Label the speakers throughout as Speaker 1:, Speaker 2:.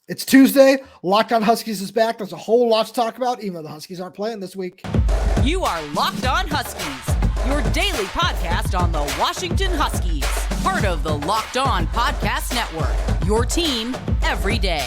Speaker 1: It's Tuesday. Locked On Huskies is back. There's a whole lot to talk about, even though the Huskies aren't playing this week.
Speaker 2: You are Locked On Huskies, your daily podcast on the Washington Huskies. Part of the Locked On Podcast Network, your team every day.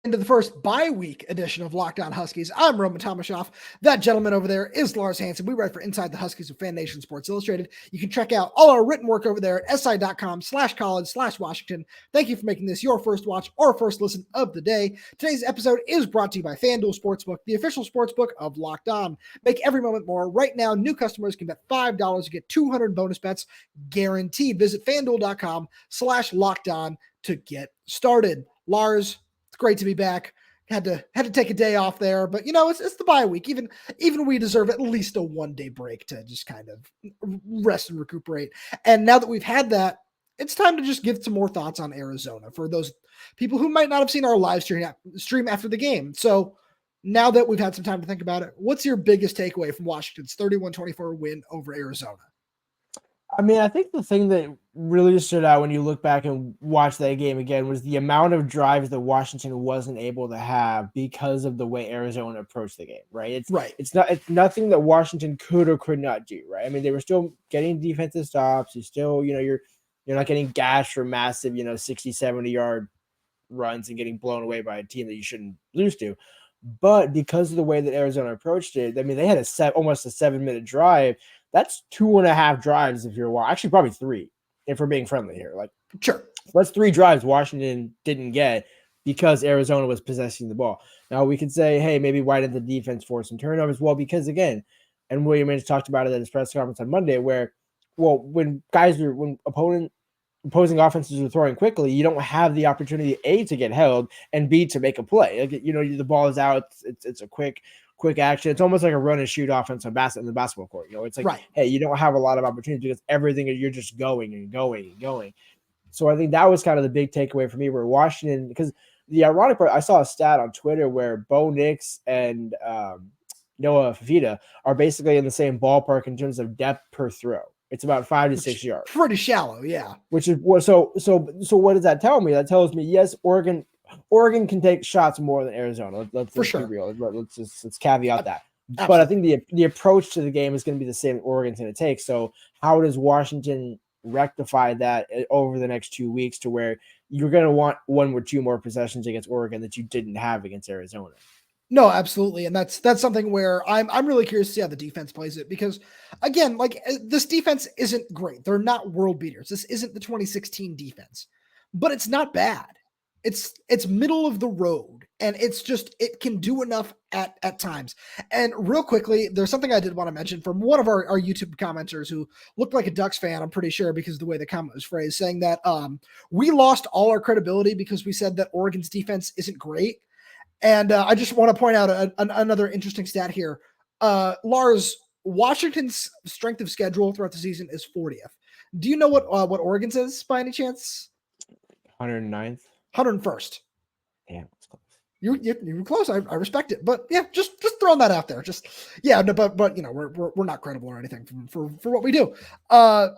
Speaker 1: Into the first bye-week edition of Locked On Huskies. I'm Rome Tomashoff. That gentleman over there is Lars Hanson. We write for Inside the Huskies of Fan Nation Sports Illustrated. You can check out all our written work over there at si.com/college/Washington. Thank you for making this your first watch or first listen of the day. Today's episode is brought to you by FanDuel Sportsbook, the official sportsbook of Locked On. Make every moment more. Right now, new customers can bet $5 to get 200 bonus bets guaranteed. Visit FanDuel.com/LockedOn to get started. Lars, it's great to be back. Had to take a day off there, but it's the bye week. Even we deserve at least a 1-day break to just kind of rest and recuperate. And now that we've had that, it's time to just give some more thoughts on Arizona for those people who might not have seen our live stream after the game. So now that we've had some time to think about it, what's your biggest takeaway from Washington's 31-24 win over Arizona?
Speaker 3: I mean, I think the thing that really stood out when you look back and watch that game again was the amount of drives that Washington wasn't able to have because of the way Arizona approached the game, right? It's nothing that Washington could or could not do, right? I mean, they were still getting defensive stops. You still, you're not getting gashed for massive, 60, 70-yard runs and getting blown away by a team that you shouldn't lose to. But because of the way that Arizona approached it, I mean, they had almost a 7-minute drive. That's 2.5 drives if you're actually probably 3 if we're being friendly here.
Speaker 1: Sure.
Speaker 3: That's 3 drives Washington didn't get because Arizona was possessing the ball. Now we could say, hey, maybe why did the defense force some turnovers? Well, because again, and William Inge talked about it at his press conference on Monday, when opposing offenses are throwing quickly, you don't have the opportunity A to get held and B to make a play. The ball is out. It's a quick action. It's almost like a run and shoot offense in the basketball court. It's like,
Speaker 1: right.
Speaker 3: Hey, you don't have a lot of opportunities because everything you're just going and going and going. So I think that was kind of the big takeaway for me where Washington, because the ironic part, I saw a stat on Twitter where Bo Nix and Noah Fafita are basically in the same ballpark in terms of depth per throw. It's about 5 to 6 yards.
Speaker 1: Pretty shallow, yeah.
Speaker 3: Which is so what does that tell me? That tells me, yes, Oregon can take shots more than Arizona. Let's be real. Let's caveat that. Absolutely. But I think the approach to the game is going to be the same that Oregon's going to take. So how does Washington rectify that over the next 2 weeks to where you're going to want 1 or 2 more possessions against Oregon that you didn't have against Arizona?
Speaker 1: No, absolutely. And that's something where I'm really curious to see how the defense plays it because, again, this defense isn't great. They're not world beaters. This isn't the 2016 defense, but it's not bad. It's middle of the road, and it can do enough at times. And real quickly, there's something I did want to mention from one of our YouTube commenters who looked like a Ducks fan, I'm pretty sure, because of the way the comment was phrased, saying that we lost all our credibility because we said that Oregon's defense isn't great. And I just want to point out another interesting stat here. Lars, Washington's strength of schedule throughout the season is 40th. Do you know what Oregon's is by any chance?
Speaker 3: 109th.
Speaker 1: 101st.
Speaker 3: Yeah, it's close.
Speaker 1: You were close. I respect it, but yeah, just throwing that out there. But we're not credible or anything for what we do. But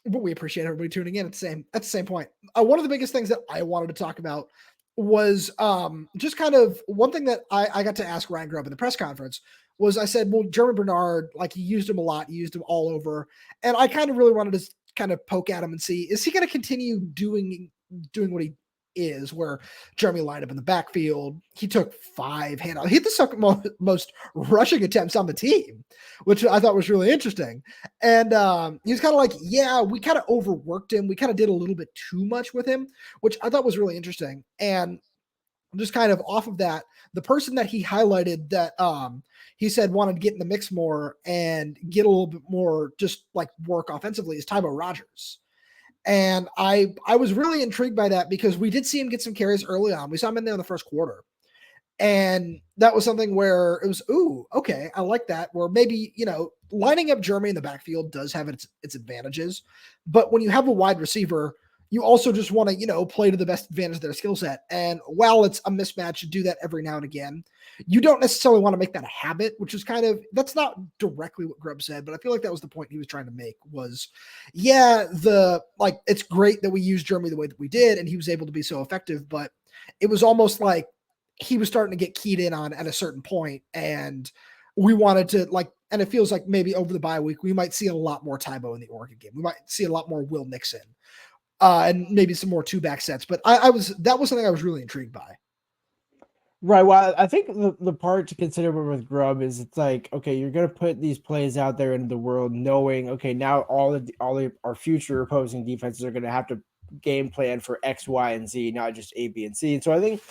Speaker 1: we appreciate everybody tuning in at the same point. One of the biggest things that I wanted to talk about was just kind of one thing that I got to ask Ryan Grubb in the press conference was I said, well, German Bernard, he used him a lot. He used him all over. And I kind of really wanted to kind of poke at him and see, is he going to continue doing what he is, where Jeremy lined up in the backfield? He took 5 handoffs. He had the second most rushing attempts on the team, which I thought was really interesting. And he was kind of like, yeah, we kind of overworked him. We kind of did a little bit too much with him, which I thought was really interesting. And just kind of off of that, the person that he highlighted that he said wanted to get in the mix more and get a little bit more just work offensively is Tybo Rogers. And I was really intrigued by that because we did see him get some carries early on. We saw him in there in the first quarter. And that was something where it was, ooh, okay, I like that. Where maybe, lining up Jeremy in the backfield does have its advantages. But when you have a wide receiver, you also just want to, play to the best advantage of their skill set. And while it's a mismatch to do that every now and again, you don't necessarily want to make that a habit, which is that's not directly what Grubb said, but I feel like that was the point he was trying to make was, it's great that we used Jeremy the way that we did, and he was able to be so effective, but it was almost like he was starting to get keyed in on at a certain point, and we wanted to and it feels like maybe over the bye week, we might see a lot more Tybo in the Oregon game. We might see a lot more Will Nixon. And maybe some more 2-back sets, but that was something I was really intrigued by.
Speaker 3: Right. Well, I think the part to consider with Grubb is it's like, okay, you're going to put these plays out there into the world knowing, okay, now all our future opposing defenses are going to have to game plan for X, Y, and Z, not just A, B, and C. And so I think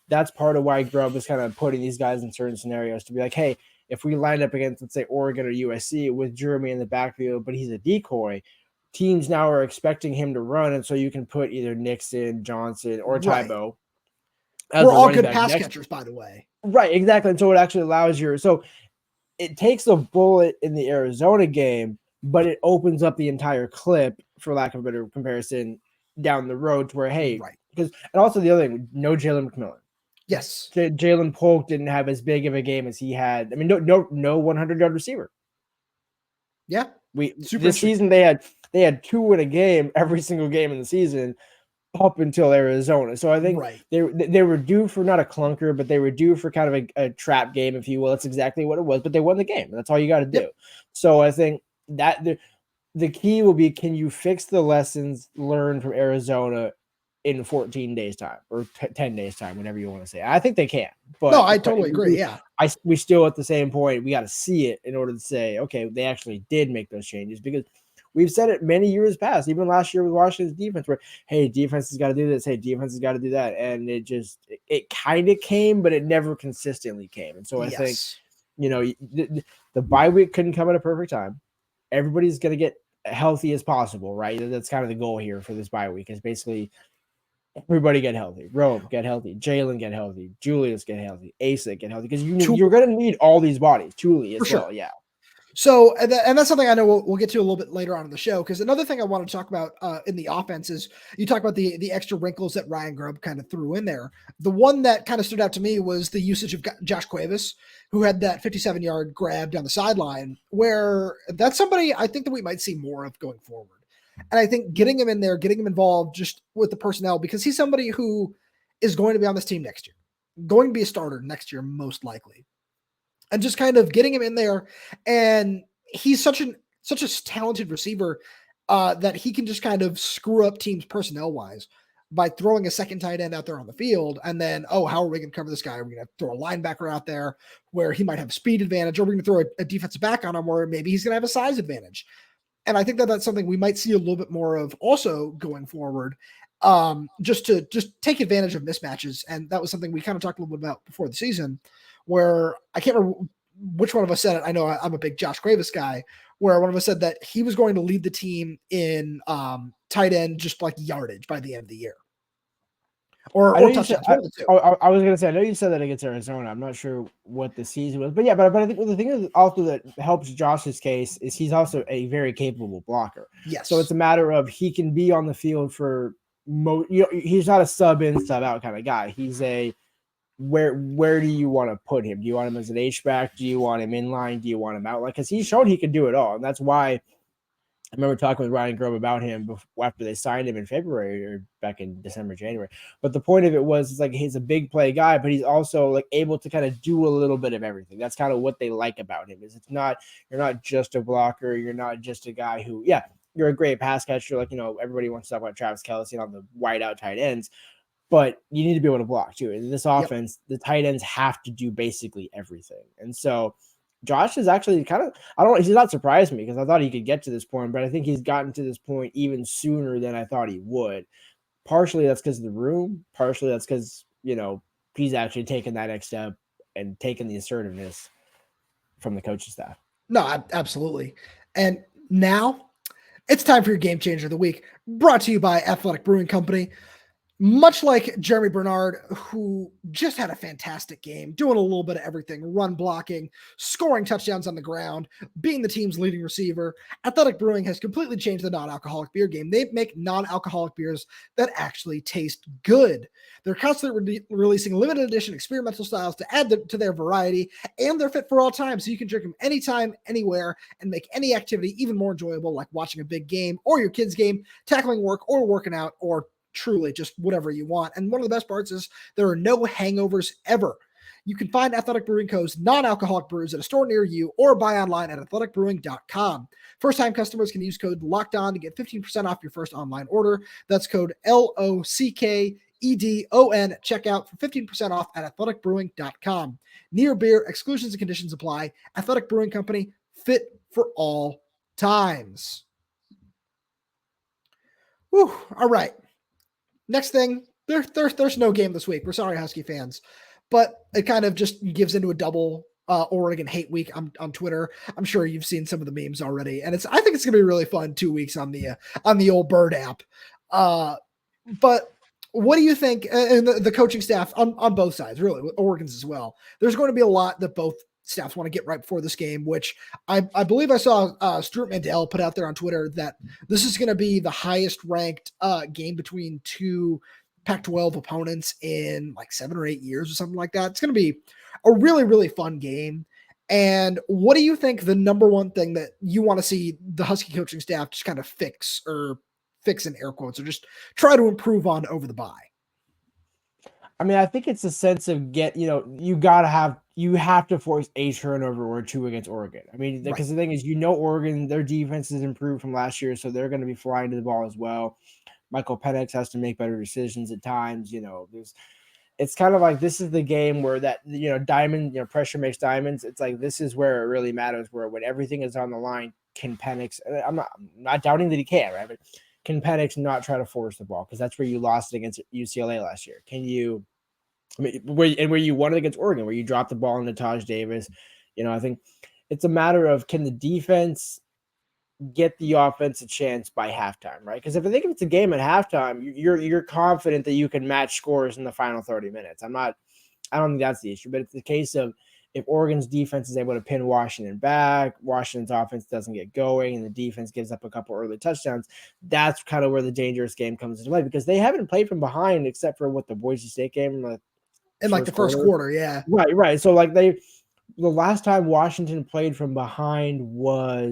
Speaker 3: that's part of why Grubb is kind of putting these guys in certain scenarios to be like, hey, if we lined up against, let's say, Oregon or USC with Jeremy in the backfield, but he's a decoy, teams now are expecting him to run, and so you can put either Nixon, Johnson, or Tybo.
Speaker 1: We're all good pass catchers, by the way.
Speaker 3: Right, exactly. And so it actually allows so it takes a bullet in the Arizona game, but it opens up the entire clip, for lack of a better comparison, down the road to where, hey, and also the other thing, no Jalen McMillan.
Speaker 1: Yes.
Speaker 3: Jalen Polk didn't have as big of a game as he had. I mean, no 100-yard receiver.
Speaker 1: Yeah.
Speaker 3: This season they had 2 in a game every single game in the season up until Arizona. So I think they were due for not a clunker, but they were due for kind of a trap game, if you will. That's exactly what it was, but they won the game. That's all you got to do. So I think that the key will be, can you fix the lessons learned from Arizona in 14 days time or 10 days time, whatever you want to say. I think they can. But
Speaker 1: no, I totally agree. Yeah.
Speaker 3: We still at the same point, we got to see it in order to say, okay, they actually did make those changes, because we've said it many years past, even last year with Washington's defense, where, hey, defense has got to do this. Hey, defense has got to do that. And it kind of came, but it never consistently came. And so I think, the bye week couldn't come at a perfect time. Everybody's going to get healthy as possible, right? That's kind of the goal here for this bye week, is basically everybody get healthy. Rome get healthy. Jalen get healthy. Julius get healthy. Asa get healthy, because you're going to need all these bodies, truly, as well. Yeah.
Speaker 1: So, and that's something I know we'll get to a little bit later on in the show, because another thing I want to talk about in the offense is, you talk about the extra wrinkles that Ryan Grubb kind of threw in there. The one that kind of stood out to me was the usage of Josh Cuevas, who had that 57-yard grab down the sideline, where that's somebody I think that we might see more of going forward. And I think getting him in there, getting him involved just with the personnel, because he's somebody who is going to be on this team next year, going to be a starter next year, most likely. And just kind of getting him in there, and he's such a talented receiver that he can just kind of screw up teams personnel wise by throwing a second tight end out there on the field. And then, how are we going to cover this guy? Are we going to throw a linebacker out there where he might have a speed advantage, or are we going to throw a defensive back on him where maybe he's going to have a size advantage? And I think that that's something we might see a little bit more of also going forward, just to take advantage of mismatches. And that was something we kind of talked a little bit about before the season, where I can't remember which one of us said it. I know I'm a big Josh Cuevas guy, where one of us said that he was going to lead the team in tight end, just like yardage by the end of the year. Or touchdowns.
Speaker 3: I was going to say, I know you said that against Arizona. I'm not sure what the season was, but yeah, but I think the thing is also that helps Josh's case is he's also a very capable blocker.
Speaker 1: Yes.
Speaker 3: So it's a matter of, he can be on the field for he's not a sub in, sub out kind of guy. He's a, where do you want to put him? Do you want him as an H-back? Do you want him in line? Do you want him out? Because he's shown he can do it all. And that's why I remember talking with Ryan Grubb about him after they signed him in February, or back in December, January. But the point of it was, it's like, he's a big play guy, but he's also like able to kind of do a little bit of everything. That's kind of what they like about him, is you're not just a blocker. You're not just a guy who, you're a great pass catcher. Like, everybody wants to talk about Travis Kelce on the wide out tight ends, but you need to be able to block too. In this offense, the tight ends have to do basically everything. And so Josh is actually he's not surprised me, because I thought he could get to this point, but I think he's gotten to this point even sooner than I thought he would. Partially that's because of the room. Partially that's because, he's actually taken that next step and taken the assertiveness from the coaching staff.
Speaker 1: No, absolutely. And now it's time for your game changer of the week, brought to you by Athletic Brewing Company. much like Jeremy Bernard, who just had a fantastic game, doing a little bit of everything, run blocking, scoring touchdowns on the ground, being the team's leading receiver, Athletic Brewing has completely changed the non-alcoholic beer game. They make non-alcoholic beers that actually taste good. They're constantly releasing limited edition experimental styles to add to their variety, and they're fit for all time, so you can drink them anytime, anywhere, and make any activity even more enjoyable, like watching a big game or your kid's game, tackling work, or working out, or truly just whatever you want. And one of the best parts is there are no hangovers ever. You can find Athletic Brewing Co.'s non-alcoholic brews at a store near you or buy online at athleticbrewing.com. First-time customers can use code LOCKEDON to get 15% off your first online order. That's code LOCKEDON at checkout for 15% off at athleticbrewing.com. Near beer, exclusions and conditions apply. Athletic Brewing Company, fit for all times. Whew, all right. Next thing, there's no game this week. We're sorry, Husky fans, but it kind of just gives into a double Oregon hate week on Twitter. I'm sure you've seen some of the memes already, and I think it's gonna be really fun 2 weeks on the old Bird app. But what do you think? And the coaching staff on both sides, really, with Oregon's as well. There's going to be a lot that both staffs want to get right before this game, which I believe I saw Stuart Mandel put out there on Twitter that this is going to be the highest ranked game between two Pac-12 opponents in like 7 or 8 years or something like that. It's going to be a really, really fun game. And what do you think the number one thing that you want to see the Husky coaching staff just kind of fix in air quotes, or just try to improve on over the bye?
Speaker 3: I mean, I think it's a sense of you have to force a turnover or two against Oregon. I mean, because the thing is, Oregon, their defense has improved from last year, so they're going to be flying to the ball as well. Michael Penix has to make better decisions at times. It's kind of like this is the game where that, diamond, pressure makes diamonds. It's like this is where it really matters, where when everything is on the line, can Penix, I'm not doubting that he can, right? But can Penix not try to force the ball? Because that's where you lost it against UCLA last year. Where you won it against Oregon, where you dropped the ball into Taj Davis. I think it's a matter of, can the defense get the offense a chance by halftime, right? Because if it's a game at halftime, you're confident that you can match scores in the final 30 minutes. I don't think that's the issue, but it's the case of if Oregon's defense is able to pin Washington back, Washington's offense doesn't get going, and the defense gives up a couple early touchdowns, that's kind of where the dangerous game comes into play, because they haven't played from behind except for the Boise State game
Speaker 1: in the first quarter. Yeah.
Speaker 3: Right. So the last time Washington played from behind was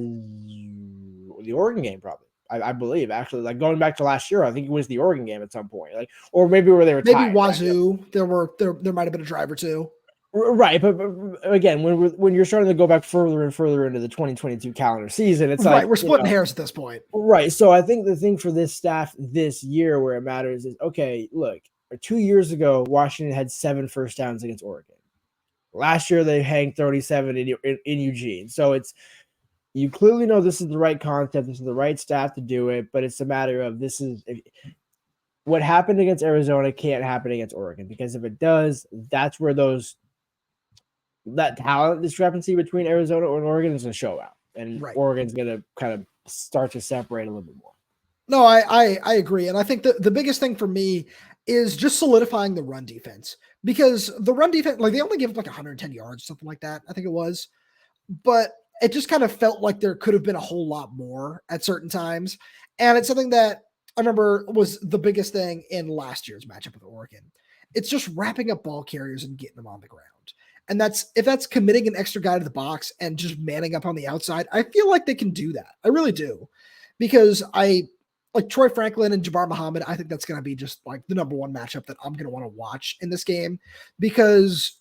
Speaker 3: the Oregon game, probably. I believe, actually, going back to last year, I think it was the Oregon game at some point, or maybe where they were tied.
Speaker 1: Wazoo. Right? There might have been a drive or two.
Speaker 3: Right, but again, when you're starting to go back further and further into the 2022 calendar season, it's
Speaker 1: right. We're splitting hairs at this point.
Speaker 3: Right. So I think the thing for this staff this year where it matters is, okay, look, 2 years ago, Washington had 7 first downs against Oregon. Last year, they hanged 37 in Eugene. So you clearly know this is the right concept. This is the right staff to do it, but it's a matter of what happened against Arizona can't happen against Oregon, because if it does, that's where that talent discrepancy between Arizona and Oregon is going to show out, and Oregon's going to kind of start to separate a little bit more.
Speaker 1: No, I agree. And I think the biggest thing for me is just solidifying the run defense, because the run defense, they only gave up 110 yards, something like that, I think it was, but it just kind of felt like there could have been a whole lot more at certain times. And it's something that I remember was the biggest thing in last year's matchup with Oregon. It's just wrapping up ball carriers and getting them on the ground. And if that's committing an extra guy to the box and just manning up on the outside, I feel like they can do that. I really do. Because Troy Franklin and Jabbar Muhammad, I think that's going to be just the number one matchup that I'm going to want to watch in this game, because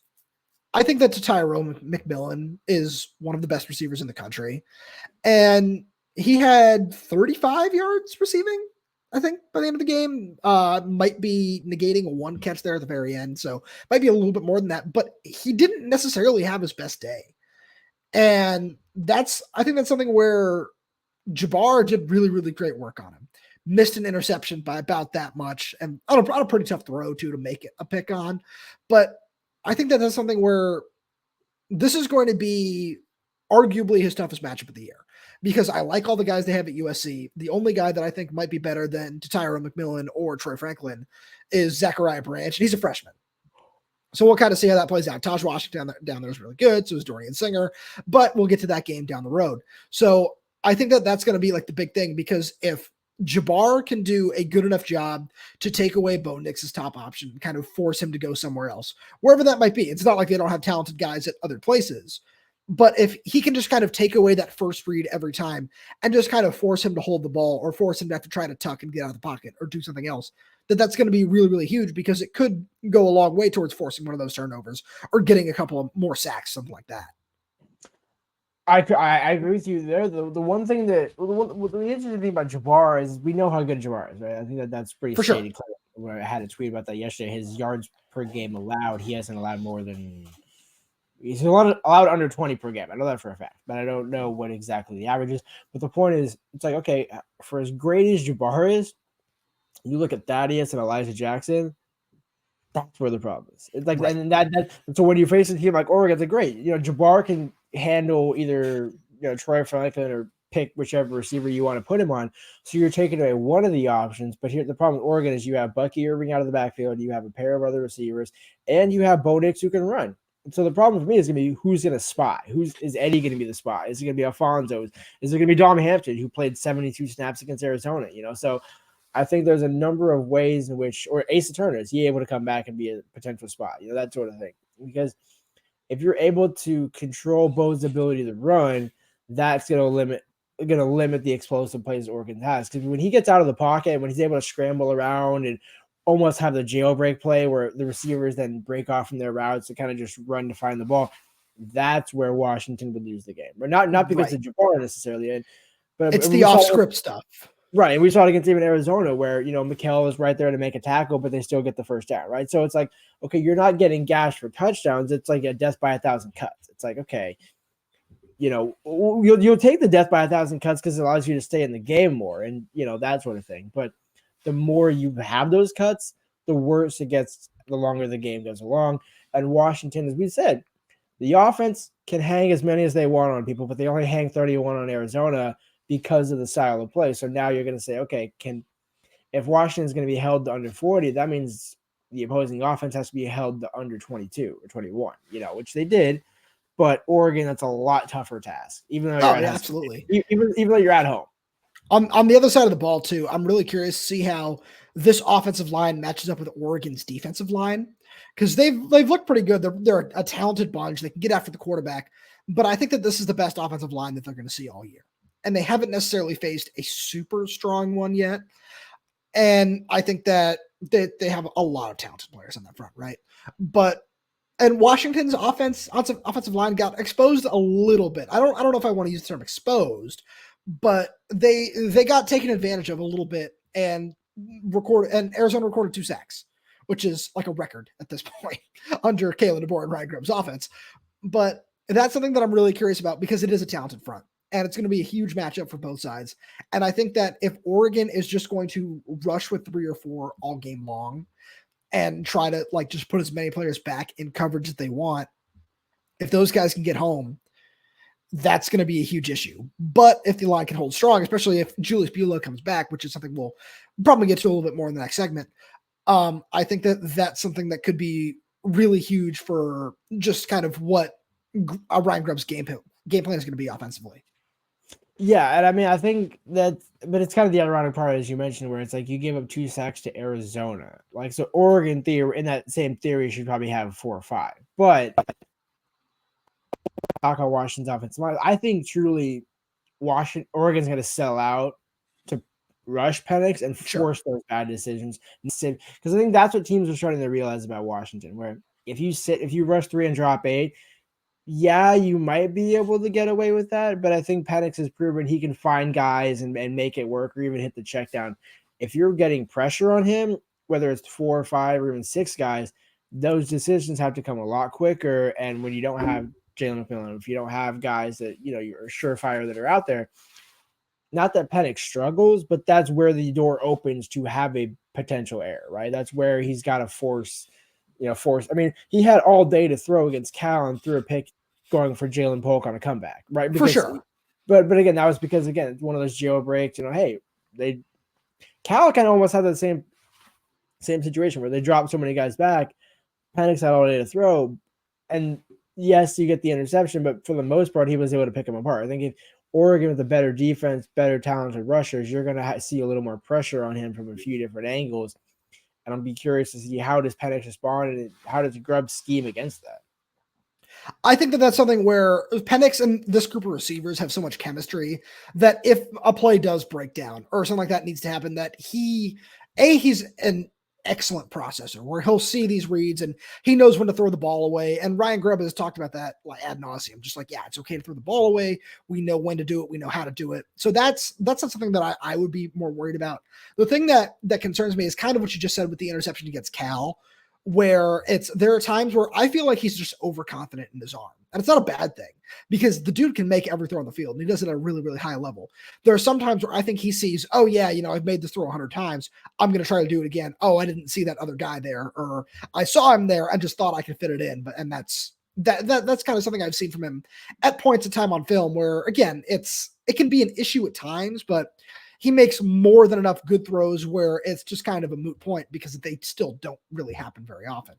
Speaker 1: I think that Rome McMillan is one of the best receivers in the country. And he had 35 yards receiving, I think, by the end of the game. Might be negating one catch there at the very end, so might be a little bit more than that, but he didn't necessarily have his best day. And I think that's something where Jabbar did really, really great work on him. Missed an interception by about that much, and on a pretty tough throw too to make it a pick on. But I think that's something where this is going to be arguably his toughest matchup of the year, because I like all the guys they have at USC. The only guy that I think might be better than Tyron McMillan or Troy Franklin is Zachariah Branch, and he's a freshman. So we'll kind of see how that plays out. Taj Washington down there is really good. So is Dorian Singer, but we'll get to that game down the road. So I think that that's going to be like the big thing, because if Jabbar can do a good enough job to take away Bo Nix's top option, kind of force him to go somewhere else, wherever that might be. It's not like they don't have talented guys at other places, but if he can just kind of take away that first read every time and just kind of force him to hold the ball, or force him to have to try to tuck and get out of the pocket or do something else, that's going to be really, really huge, because it could go a long way towards forcing one of those turnovers or getting a couple of more sacks, something like that.
Speaker 3: I agree with you there. The one thing that the interesting thing about Jabbar is we know how good Jabbar is, right? I think that's pretty
Speaker 1: For
Speaker 3: shady.
Speaker 1: sure.
Speaker 3: Where I had a tweet about that yesterday. His yards per game allowed, he hasn't allowed more than he's allowed under 20 per game. I know that for a fact, but I don't know what exactly the average is. But the point is, it's like, okay, for as great as Jabbar is, you look at Thaddeus and Elijah Jackson. That's where the problem is. It's like, right. And that so when you face a team like Oregon, it's great. Jabbar can handle either Troy Franklin or pick whichever receiver you want to put him on. So you're taking away one of the options. But here the problem with Oregon is you have Bucky Irving out of the backfield, you have a pair of other receivers, and you have Bo Nix who can run. And so the problem for me is going to be who's going to spot. Is Eddie going to be the spot? Is it going to be Alfonso? Is it going to be Dom Hampton, who played 72 snaps against Arizona? So I think there's a number of ways in which, or Asa Turner, is he able to come back and be a potential spot? That sort of thing. Because if you're able to control Bo's ability to run, that's going to limit the explosive plays Oregon has. Because when he gets out of the pocket, when he's able to scramble around and almost have the jailbreak play where the receivers then break off from their routes to kind of just run to find the ball, that's where Washington would lose the game. But not because of Jabbar necessarily, but
Speaker 1: it's the off-script stuff.
Speaker 3: Right, and we saw it against even Arizona where, Mikhail was right there to make a tackle, but they still get the first down, right? So it's like, okay, you're not getting gashed for touchdowns. It's like a death by 1,000 cuts. It's like, okay, you'll take the death by 1,000 cuts because it allows you to stay in the game more and, that sort of thing. But the more you have those cuts, the worse it gets the longer the game goes along. And Washington, as we said, the offense can hang as many as they want on people, but they only hang 31 on Arizona because of the style of play. So now you're going to say, okay, if Washington's going to be held to under 40, that means the opposing offense has to be held to under 22 or 21, which they did. But Oregon, that's a lot tougher task, even though you're
Speaker 1: absolutely.
Speaker 3: Even though you're at home.
Speaker 1: On the other side of the ball too, I'm really curious to see how this offensive line matches up with Oregon's defensive line, because they've looked pretty good. They're a talented bunch. They can get after the quarterback, but I think that this is the best offensive line that they're going to see all year. And they haven't necessarily faced a super strong one yet. And I think that they have a lot of talented players on that front, right? And Washington's offensive line got exposed a little bit. I don't know if I want to use the term exposed, but they got taken advantage of a little bit, and Arizona recorded 2 sacks, which is like a record at this point under Kalen DeBoer and Ryan Grubb's offense. But that's something that I'm really curious about, because it is a talented front. And it's going to be a huge matchup for both sides. And I think that if Oregon is just going to rush with 3 or 4 all game long and try to just put as many players back in coverage as they want, if those guys can get home, that's going to be a huge issue. But if the line can hold strong, especially if Julius Buelow comes back, which is something we'll probably get to a little bit more in the next segment, I think that that's something that could be really huge for just kind of what Ryan Grubb's game plan is going to be offensively.
Speaker 3: Yeah, and I mean, I think but it's kind of the ironic part, as you mentioned, where it's like you gave up 2 sacks to Arizona. So Oregon in that same theory should probably have 4 or 5. But talk on Washington's offensive line, I think truly Oregon's going to sell out to rush Penix and force those bad decisions. Because I think that's what teams are starting to realize about Washington, where if you rush 3 and drop 8, yeah, you might be able to get away with that, but I think Penix has proven he can find guys and make it work, or even hit the check down. If you're getting pressure on him, whether it's 4 or 5 or even 6 guys, those decisions have to come a lot quicker. And when you don't have Jalen McMillan, if you don't have guys that you're surefire that are out there, not that Penix struggles, but that's where the door opens to have a potential error, right? That's where he's got to force. I mean, he had all day to throw against Cal and threw a pick going for Jalen Polk on a comeback, right?
Speaker 1: For sure.
Speaker 3: But again, that was because again, it's one of those jailbreaks. Hey, Cal kind of almost had the same situation where they dropped so many guys back. Penix had all day to throw, and yes, you get the interception, but for the most part, he was able to pick them apart. I think if Oregon with a better defense, better talented rushers, you're going to see a little more pressure on him from a few different angles. And I'll be curious to see how does Penix respond and how does Grubb scheme against that.
Speaker 1: I think that that's something where Penix and this group of receivers have so much chemistry that if a play does break down or something like that needs to happen, that he's an excellent processor where he'll see these reads and he knows when to throw the ball away. And Ryan Grubb has talked about that like ad nauseum, just like, yeah, it's okay to throw the ball away. We know when to do it. We know how to do it. So that's not something that I would be more worried about. The thing that concerns me is kind of what you just said with the interception against Cal, where there are times where I feel like he's just overconfident in his arm. And it's not a bad thing because the dude can make every throw on the field and he does it at a really, really high level. There are some times where I think he sees, oh yeah, I've made this throw 100 times. I'm going to try to do it again. Oh, I didn't see that other guy there, or I saw him there and just thought I could fit it in. And that's kind of something I've seen from him at points of time on film where, again, it can be an issue at times, but he makes more than enough good throws where it's just kind of a moot point because they still don't really happen very often.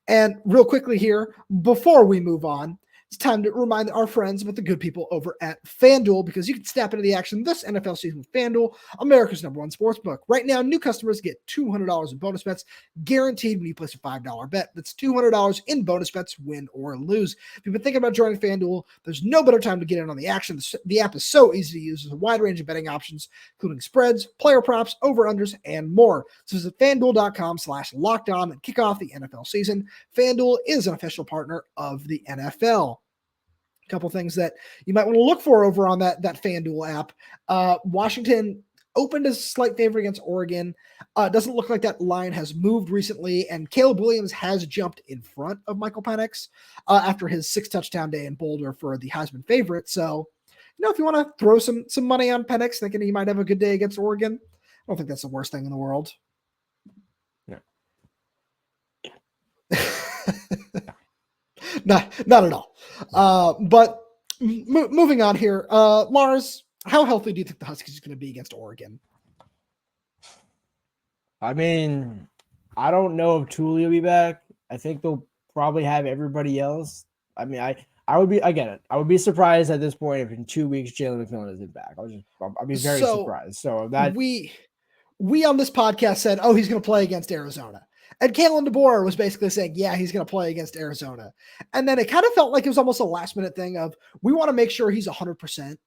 Speaker 1: And real quickly here, before we move on, it's time to remind our friends about the good people over at FanDuel, because you can snap into the action this NFL season with FanDuel, America's #1 sportsbook. Right now, new customers get $200 in bonus bets guaranteed when you place a $5 bet. That's $200 in bonus bets, win or lose. If you've been thinking about joining FanDuel, there's no better time to get in on the action. The app is so easy to use. There's a wide range of betting options, including spreads, player props, over-unders, and more. So visit FanDuel.com/lockedon and kick off the NFL season. FanDuel is an official partner of the NFL. Couple things that you might want to look for over on that FanDuel app. Washington opened as a slight favorite against Oregon. Doesn't look like that line has moved recently, and Caleb Williams has jumped in front of Michael Penix after his 6-touchdown day in Boulder for the Heisman favorite. So, if you want to throw some money on Penix, thinking he might have a good day against Oregon, I don't think that's the worst thing in the world.
Speaker 3: No.
Speaker 1: Not at all. But moving on here, Lars, how healthy do you think the Huskies is going to be against Oregon?
Speaker 3: I mean, I don't know if Thule will be back. I think they'll probably have everybody else. I mean, I would be, I get it. I would be surprised at this point if in 2 weeks Jalen McMillan isn't back. I'll be very surprised. So that
Speaker 1: we on this podcast said, oh, he's going to play against Arizona. And Kalen DeBoer was basically saying, yeah, he's going to play against Arizona. And then it kind of felt like it was almost a last minute thing of, we want to make sure he's 100%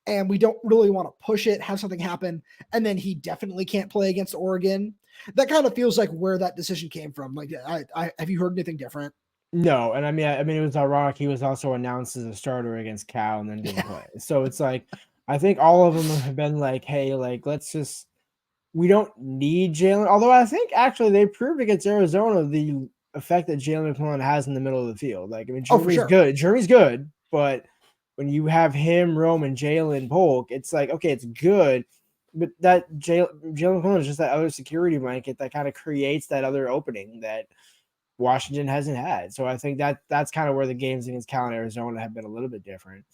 Speaker 1: and we don't really want to push it, have something happen. And then he definitely can't play against Oregon. That kind of feels like where that decision came from. Like, have you heard anything different?
Speaker 3: No. And I mean, it was ironic. He was also announced as a starter against Cal and then didn't play. So it's like, I think all of them have been like, hey, like, we don't need Jalen. Although I think actually they proved against Arizona the effect that Jalen McMillan has in the middle of the field. Like, I mean, Jeremy's good. Jeremy's good, but when you have him, Rome, and Jalen Polk, it's like, okay, it's good, but that Jalen McMillan is just that other security blanket that kind of creates that other opening that Washington hasn't had. So I think that's kind of where the games against Cal and Arizona have been a little bit different.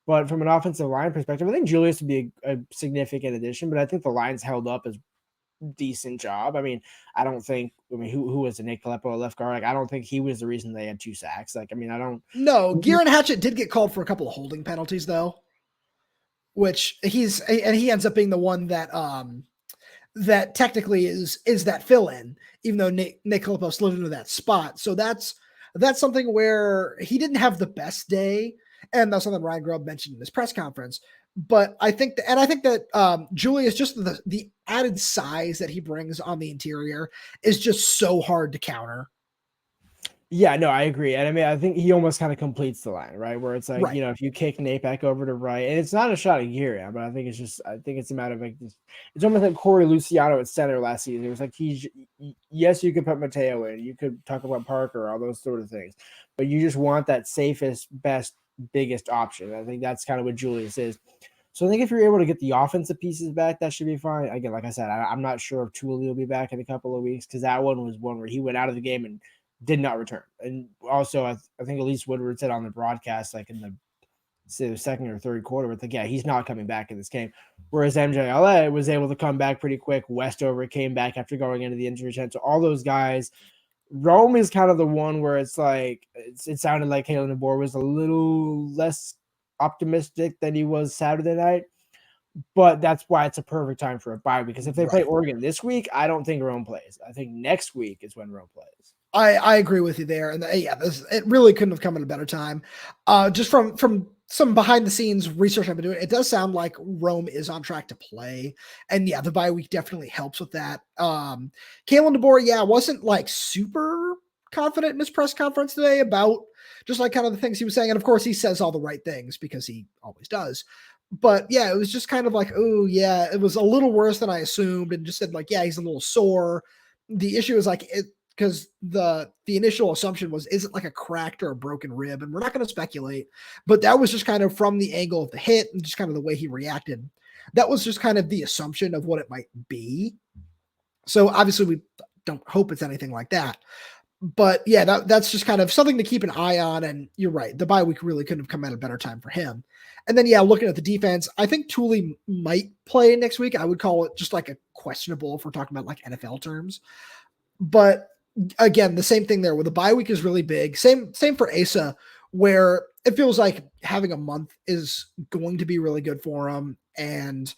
Speaker 3: But from an offensive line perspective, I think Julius would be a significant addition, but I think the line's held up as decent job. I mean, who was the Nick Caleppo left guard? Like, I don't think he was the reason they had 2 sacks. Like, I mean,
Speaker 1: No, Gieran Hatchett did get called for a couple of holding penalties though, which he ends up being the one that that technically is that fill in, even though Nick Caleppo slid into that spot. So that's something where he didn't have the best day. And that's something Ryan Grubb mentioned in his press conference. But I think that Julius, just the added size that he brings on the interior is just so hard to counter.
Speaker 3: Yeah, no, I agree. And I mean, I think he almost kind of completes the line, right? Where it's like, right, if you kick Nate back over to right, and it's not a shot at Gieran, but I think it's a matter of like this. It's almost like Corey Luciano at center last season. It was like yes, you could put Mateo in, you could talk about Parker, all those sort of things, but you just want that safest, best, biggest option. I think that's kind of what Julius is. So I think if you're able to get the offensive pieces back, that should be fine. Again, like I said, I'm not sure if Thule will be back in a couple of weeks, because that one was one where he went out of the game and did not return. And also, I think Elise Woodward said on the broadcast, like in the say the second or third quarter, it's like, yeah, he's not coming back in this game. Whereas MJLA was able to come back pretty quick. Westover came back after going into the injury tent. So all those guys, Rome is kind of the one where it's like, it sounded like Kalen DeBoer was a little less optimistic than he was Saturday night. But that's why it's a perfect time for a bye, because if they play Oregon this week, I don't think Rome plays. I think next week is when Rome plays.
Speaker 1: I agree with you there. And it really couldn't have come at a better time. Just from some behind the scenes research I've been doing, it does sound like Rome is on track to play. And yeah, the bye week definitely helps with that. Kalen DeBoer, wasn't like super confident in his press conference today about just like kind of the things he was saying. And of course he says all the right things because he always does. But yeah, it was just kind of like, oh yeah, it was a little worse than I assumed, and just said like, yeah, he's a little sore. The issue is like because the initial assumption was, is it like a cracked or a broken rib? And we're not going to speculate, but that was just kind of from the angle of the hit and just kind of the way he reacted. That was just kind of the assumption of what it might be. So obviously we don't hope it's anything like that. But yeah, that's just kind of something to keep an eye on. And you're right, the bye week really couldn't have come at a better time for him. And then, yeah, looking at the defense, I think Thule might play next week. I would call it just like a questionable if we're talking about like NFL terms. But again, the same thing there where the bye week is really big. Same for Asa, where it feels like having a month is going to be really good for him. And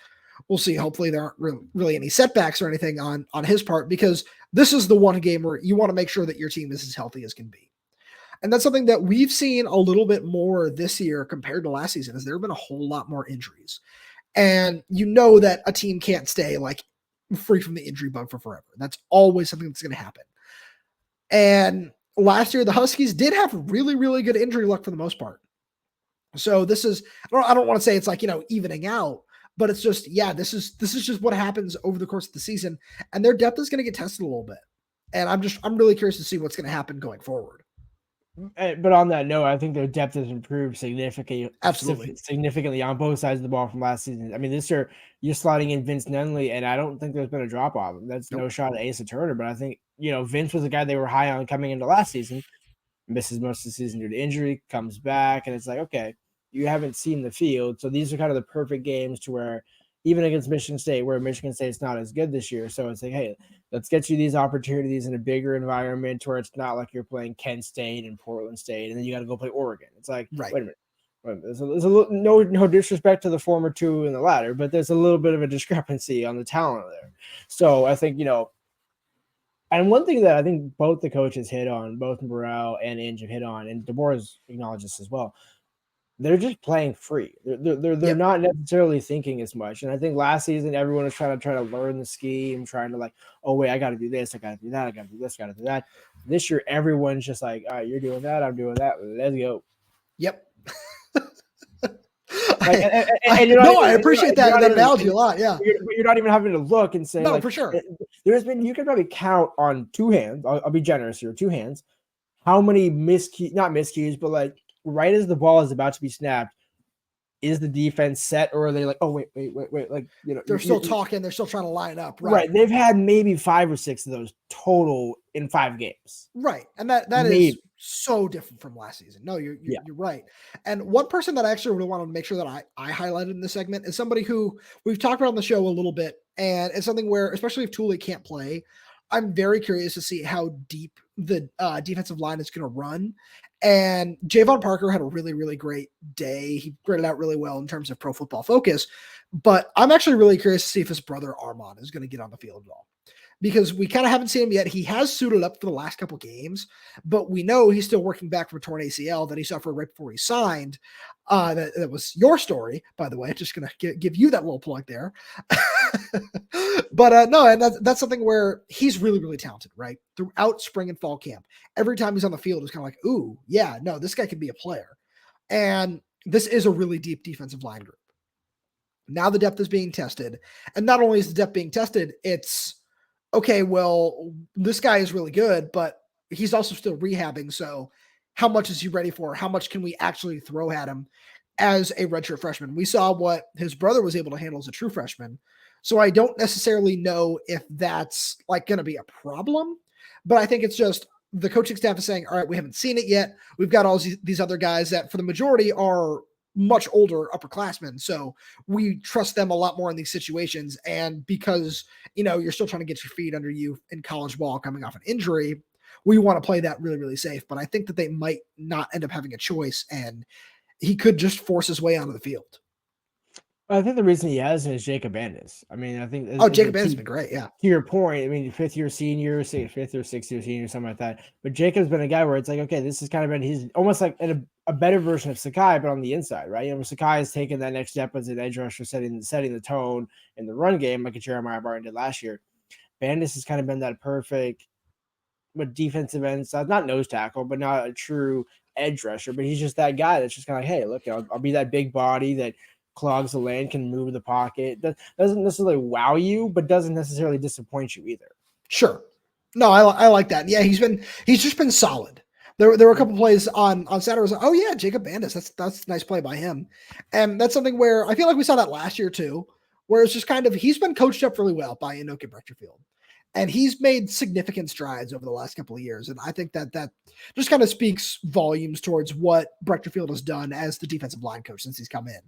Speaker 1: we'll see. Hopefully there aren't really any setbacks or anything on his part, because this is the one game where you want to make sure that your team is as healthy as can be. And that's something that we've seen a little bit more this year compared to last season, is there have been a whole lot more injuries. And you know that a team can't stay like free from the injury bug for forever. That's always something that's going to happen. And last year, the Huskies did have really, really good injury luck for the most part. So this is, I don't want to say it's like, evening out, but it's just, yeah, this is just what happens over the course of the season. And their depth is going to get tested a little bit. And I'm really curious to see what's going to happen going forward.
Speaker 3: But on that note, I think their depth has improved significantly on both sides of the ball from last season. I mean, this year you're sliding in Vince Nunley, and I don't think there's been a drop off. That's no shot at Asa Turner, but I think Vince was a guy they were high on coming into last season. Misses most of the season due to injury, comes back, and it's like, okay, you haven't seen the field, so these are kind of the perfect games to where even against Michigan State, where Michigan State's not as good this year. So it's like, hey, let's get you these opportunities in a bigger environment where it's not like you're playing Kent State and Portland State, and then you got to go play Oregon. It's like, wait a minute. There's a little, no disrespect to the former two in the latter, but there's a little bit of a discrepancy on the talent there. So I think, and one thing that I think both the coaches hit on, both Burrell and Inge have hit on, and DeBoer has acknowledged this as well, they're just playing free. They're not necessarily thinking as much. And I think last season everyone was trying to learn the scheme, trying to like, oh wait, I got to do this, I got to do that, I got to do this, got to do that. This year everyone's just like, all right, you're doing that, I'm doing that, let's go.
Speaker 1: Yep.
Speaker 3: I
Speaker 1: appreciate that analogy a lot. Yeah,
Speaker 3: you're not even having to look and say,
Speaker 1: for sure.
Speaker 3: You can probably count on two hands. I'll be generous here, two hands. How many not miscues, but like right as the ball is about to be snapped, is the defense set, or are they like, oh wait, like
Speaker 1: they're still talking, they're still trying to line up,
Speaker 3: right? They've had maybe 5 or 6 of those total in 5 games,
Speaker 1: right? And that is so different from last season. No, you're right. And one person that I actually really wanted to make sure that I highlighted in this segment is somebody who we've talked about on the show a little bit, and it's something where, especially if Thule can't play, I'm very curious to see how deep the defensive line is going to run. And Javon Parker had a really, really great day. He graded out really well in terms of Pro Football Focus, but I'm actually really curious to see if his brother Armand is going to get on the field at all, because we kind of haven't seen him yet. He has suited up for the last couple games, but we know he's still working back from a torn ACL that he suffered right before he signed. That was your story, by the way. Just going to give you that little plug there. But no, and that's something where he's really, really talented, right? Throughout spring and fall camp, every time he's on the field, it's kind of like, ooh, yeah, no, this guy can be a player. And this is a really deep defensive line group. Now the depth is being tested. And not only is the depth being tested, it's, okay, well, this guy is really good, but he's also still rehabbing. So how much is he ready for? How much can we actually throw at him as a redshirt freshman? We saw what his brother was able to handle as a true freshman. So I don't necessarily know if that's like going to be a problem, but I think it's just the coaching staff is saying, all right, we haven't seen it yet. We've got all these other guys that for the majority are much older upperclassmen. So we trust them a lot more in these situations. And because, you're still trying to get your feet under you in college ball coming off an injury, we want to play that really, really safe. But I think that they might not end up having a choice, and he could just force his way onto the field.
Speaker 3: I think the reason he hasn't is Jacob Andis. I mean, I think
Speaker 1: Jacob Andis has been great. Yeah.
Speaker 3: To your point, I mean, fifth or sixth year senior, something like that. But Jacob's been a guy where it's like, okay, this has kind of been, he's almost like a better version of Sakai, but on the inside, right? Sakai has taken that next step as an edge rusher, setting the tone in the run game, like a Jeremiah Barton did last year. Bandis has kind of been that perfect, but defensive end side, not nose tackle, but not a true edge rusher. But he's just that guy that's just kind of like, hey, look, I'll be that big body that clogs the lane, can move the pocket. Doesn't necessarily wow you, but doesn't necessarily disappoint you either.
Speaker 1: Sure. No, I like that. Yeah, he's just been solid. There were a couple plays on Saturday. I was like, oh yeah, Jacob Bandis. That's a nice play by him. And that's something where I feel like we saw that last year too, where it's just kind of, he's been coached up really well by Enoke Brechterfield. And he's made significant strides over the last couple of years. And I think that just kind of speaks volumes towards what Brechterfield has done as the defensive line coach since he's come in.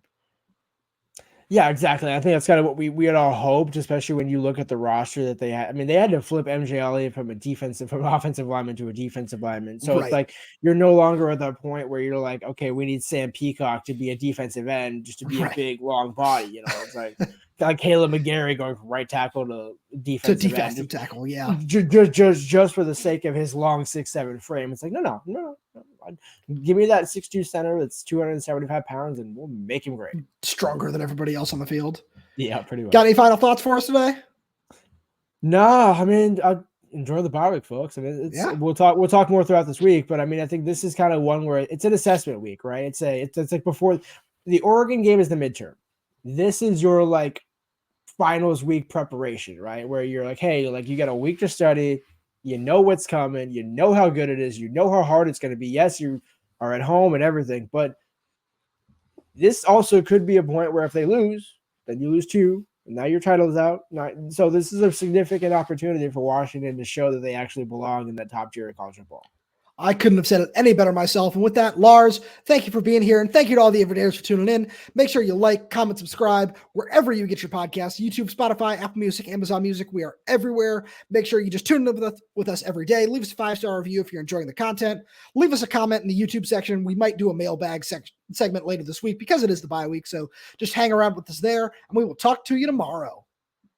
Speaker 3: Yeah, exactly. I think that's kind of what we had all hoped, especially when you look at the roster that they had. I mean, they had to flip MJ Elliott from offensive lineman to a defensive lineman. So It's like you're no longer at that point where you're like, okay, we need Sam Peacock to be a defensive end just to be a big, long body. It's like Caleb McGarry going from right tackle to defensive end.
Speaker 1: Tackle, yeah.
Speaker 3: Just for the sake of his long 6'7" frame. It's like, no. Give me that 6'2" center that's 275 pounds and we'll make him great.
Speaker 1: Stronger than everybody else on the field.
Speaker 3: Yeah, pretty much.
Speaker 1: Got any final thoughts for us today?
Speaker 3: No, I mean, enjoy the bye week, folks. I mean, we'll talk more throughout this week, but I mean, I think this is kind of one where it's an assessment week, right? It's like before the Oregon game is the midterm. This is your like finals week preparation, right? Where you're like, hey, like you got a week to study. You know what's coming. You know how good it is. You know how hard it's going to be. Yes, you are at home and everything, but this also could be a point where if they lose, then you lose 2, and now your title is out. So this is a significant opportunity for Washington to show that they actually belong in that top tier of college football.
Speaker 1: I couldn't have said it any better myself. And with that, Lars, thank you for being here. And thank you to all the everydayers for tuning in. Make sure you like, comment, subscribe, wherever you get your podcasts, YouTube, Spotify, Apple Music, Amazon Music. We are everywhere. Make sure you just tune in with us every day. Leave us a 5-star review if you're enjoying the content. Leave us a comment in the YouTube section. We might do a mailbag segment later this week because it is the bye week. So just hang around with us there, and we will talk to you tomorrow.